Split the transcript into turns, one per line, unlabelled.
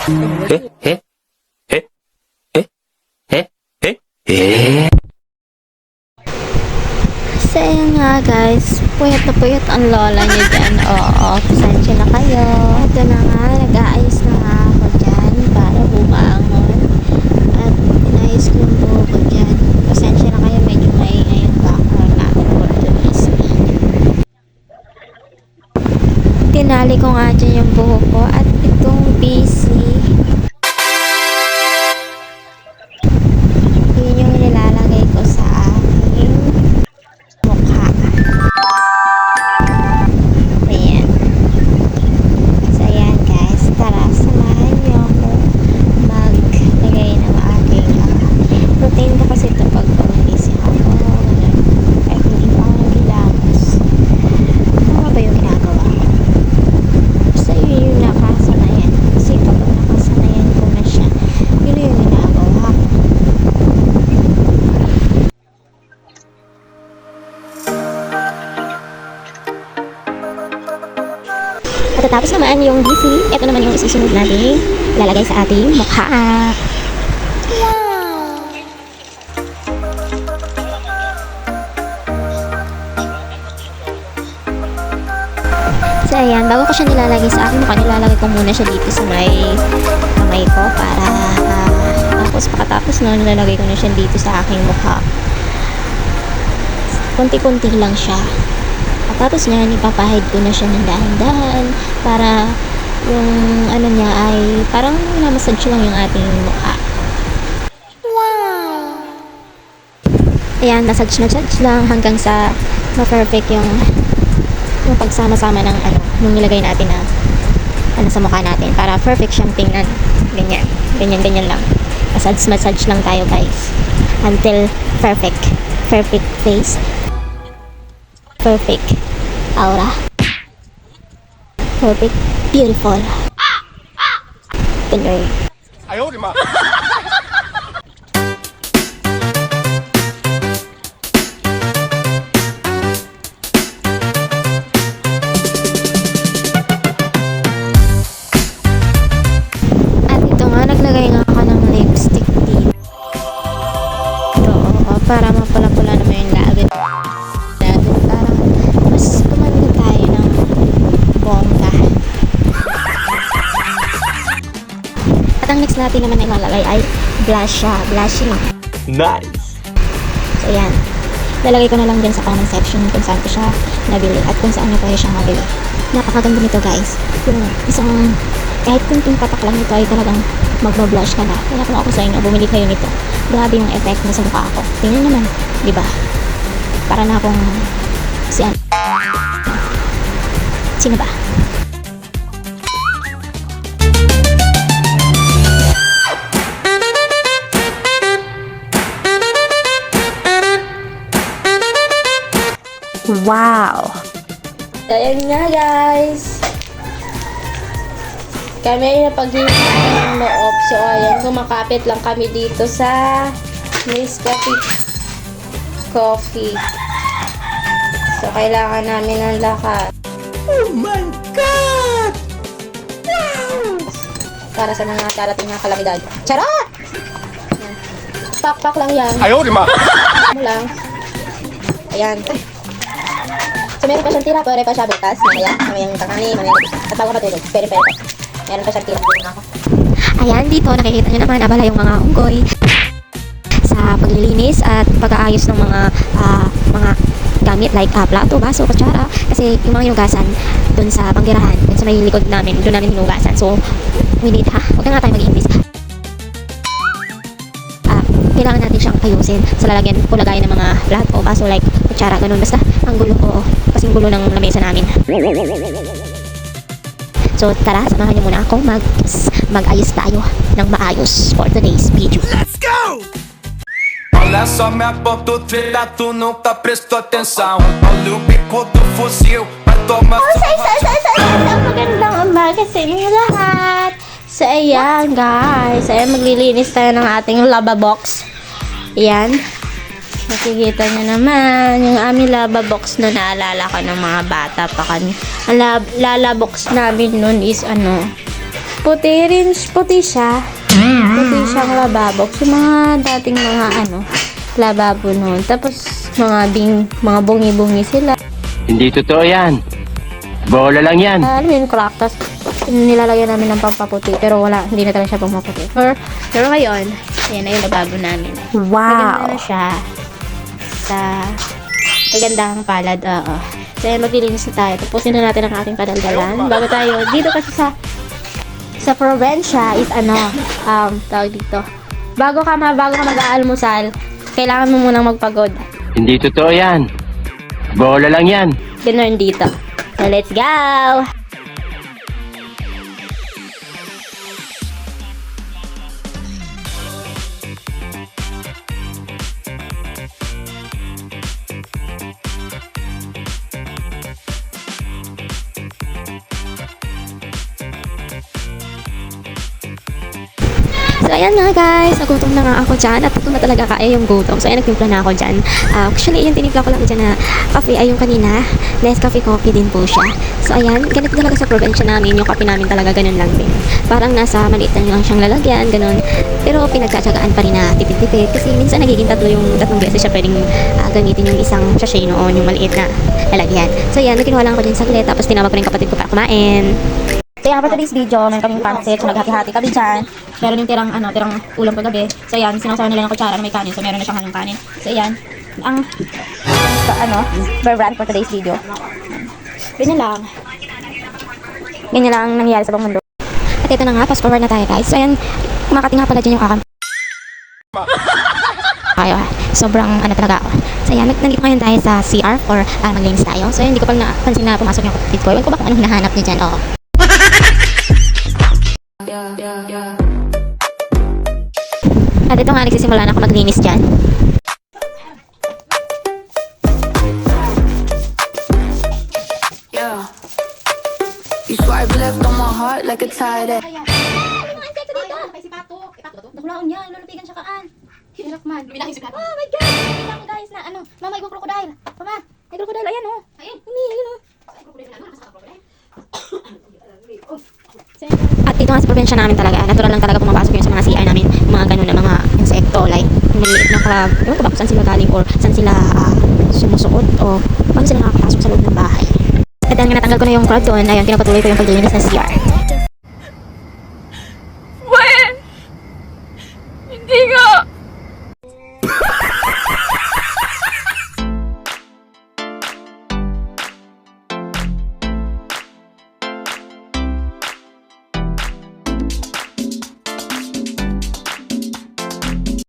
Eh? Eh? Eh? Eh? Eh? Eh?
So, ayan nga guys, puyat na puyat ang lola niya dyan. Oo, pasensya na kayo. Ito na nga, nag-aayos na nga ako dyan para bumangon. At inayos ko yung buho ko dyan. Pasensya na kayo, medyo maingay yung background natin for today's video. Tinali ko nga dyan yung buho ko at itong busy. Yun yung nilalagay ko sa aking mukha. Ayan. So, ayan guys. Tara, samahan niyo ako maglagay ng aking routine ko kasi ito pag gumising ako. Ganun. Kahit hindi pa ako nagilamos. Ano ba yung ginagawa ko? Basta yun yung nakasanayan. Kasi kapag nakasanayan ko na siya, yun yung ginagawa ko. At tapos naman yung DC, ito naman yung isusunod natin ilalagay sa ating mukha. So ayan, bago ko siya nilalagay sa aking mukha, nilalagay ko muna siya dito sa may kamay ko para tapos pagkatapos nun, nilalagay ko na siya dito sa aking mukha. Kunti-kunti lang siya. Tapos niya, ipapahid ko na siya ng dahan-dahan para yung ano niya ay parang namassage lang yung ating mukha. Wow! Ayan, massage lang hanggang sa ma-perfect yung pagsama-sama ng ano, nung nilagay natin na ano sa mukha natin para perfect siyang tingnan. Ganyan. Ganyan lang. Massage lang tayo guys. Until perfect. Perfect face. Perfect aura. Perfect, beautiful. Ganyan.
Ayaw, di ma.
At ito nga, naglagay nga ako ng lipstick dito. Ito, para mapula-pula naman yung labi. Parang mas gumanda tayo ng bongga. At ang next natin naman na ilalagay ay blush siya. Blushing.
Nice.
So, ayan. Lalagay ko na lang dyan sa comment section kung saan ko siya nabili at kung saan na pwede siyang mabili. Napakaganda nito guys. Yung isang kahit kunting patak lang nito ay talagang magba-blush ka na. Kaya kung ako sa inyo, bumili kayo nito. Grabe yung effect na sa mukha ako. Tingnan naman. Diba? Para na akong sino ba? Wow! Ayan nga guys! Kami ay napag-iwan ng loob. So ayan, kumakapit lang kami dito sa Nescafe Coffee. So, kailangan namin ng lakas.
Oh my God!
Wow! Para sa mga darating na kalamidad. Charot! Pak-pak lang yan.
Ayaw, di ma.
Ano lang. Ayan. So, meron pa siyang tira. Pwede pa siya bukas. Mamayang tanghali. At bago matulog. Pwede pa. Meron pa siyang tira. Ayan, dito nakikita nyo naman abala yung mga unggoy sa paglilinis at pag-aayos ng mga gamit like plato, baso, kutsara. Kasi yung mga hinugasan dun sa banggirahan, dun sa may likod namin, dun namin hinugasan. So, we need huwag na nga tayo mag-English. Kailangan natin siyang ayusin sa lalagyan o lagayan ng mga plato, baso, like kutsara, ganun. Basta, ang gulo ko, kasi ang gulo ng lamesa namin. So, tara, samahan niyo muna ako mag-ayos tayo ng maayos for today's video.
Let's go!
Olha só, me aponta o treta, tu nunca prestou atenção. Olha o bico do fuzil, vai tomar
Magandang umaga sa inyo lahat. So, ayan guys. Ayan, maglilinis tayo ng ating lava box. Ayan. Makikita nyo naman yung aming lava box na naalala ko ng mga bata pa kami. Ang lava box namin nun is puti siya. Puti siyang lababo. So, mga dating mga lababo noon. Tapos, mga bungi-bungi sila.
Hindi totoo yan. Bola lang yan.
Alam mo yung crack. Tapos, nilalagyan namin ng pampaputi. Pero hindi na talaga siya pampaputi. Pero ngayon, ayan na yung lababo namin. Wow! Maganda na siya. Sa kagandahang palad. Oo. So, ayan, maglilinis na tayo. Tapusin na natin ang ating padaldalan. Bago tayo, dito kasi sa probinsya is tawag dito. Bago ka mag-aalmusal, kailangan mo munang magpagod.
Hindi totoo yan. Bola lang yan.
Ganun dito. So, let's go! So, ayan nga guys, nagutom na nga ako dyan at ito na talaga kaya yung gutom. So, ayan, nagtimpla na ako dyan. Actually, yung tinimpla ko lang dyan na coffee ay yung kanina. Nescafe coffee din po siya. So, ayan, ganito talaga sa probinsya namin. Yung coffee namin talaga ganun lang din. Parang nasa maliit lang siyang lalagyan, ganun. Pero pinagtsatsagaan pa rin na tipid-tipid. Kasi minsan nagiging tatlong beses siya pwedeng gamitin yung isang sachet noon, yung maliit na lalagyan. So, ayan, nakinuha lang ako dyan saglit. Tapos tinawag ko rin kapatid ko para kumain. So, yeah, for today's video, meron kaming pancit. So, naghati-hati kami dyan. Meron yung tirang ulam kagabi. So, yan, sinasawa nila ng kutsara na may kanin. So, meron na siyang halong kanin. So, yan. Ang, brand for today's video. Ganyan lang. Ganyan lang ang nangyayari sa buong mundo. At ito na nga, fast forward na tayo, guys. So, ayan, kumakati nga pala dyan yung akam. Ayaw, sobrang talaga ako. So, ayan, nandito ngayon tayo sa CR for maglinis tayo. So, ayan, hindi ko pa napansin na pumasok yung kapatid ko. Ewan ko ba kung anong hinahanap niya dyan, oo. At ito nga, nagsisimula na ako maglinis dyan.
Yeah. You swipe left on my heart like a tide.
Nakulaon niya, lulupigan siya kaan. Hirap man. Oh my God! Nakita ko guys na mama, ibang crocodile. Mama, may crocodile, ayan oh. Ayun, ayun oh. At dito nga sa probinsya namin talaga, natural lang talaga pumapasok yun sa mga CR namin, mga ganun na mga insekto, like maliit na crab. Ewan ko ba kung saan sila galing or saan sila sumusuot o paano sila nakakapasok sa loob ng bahay. At dahil nga natanggal ko na yung crab doon, ayun, pinapatuloy ko yung paglilinis ng CR.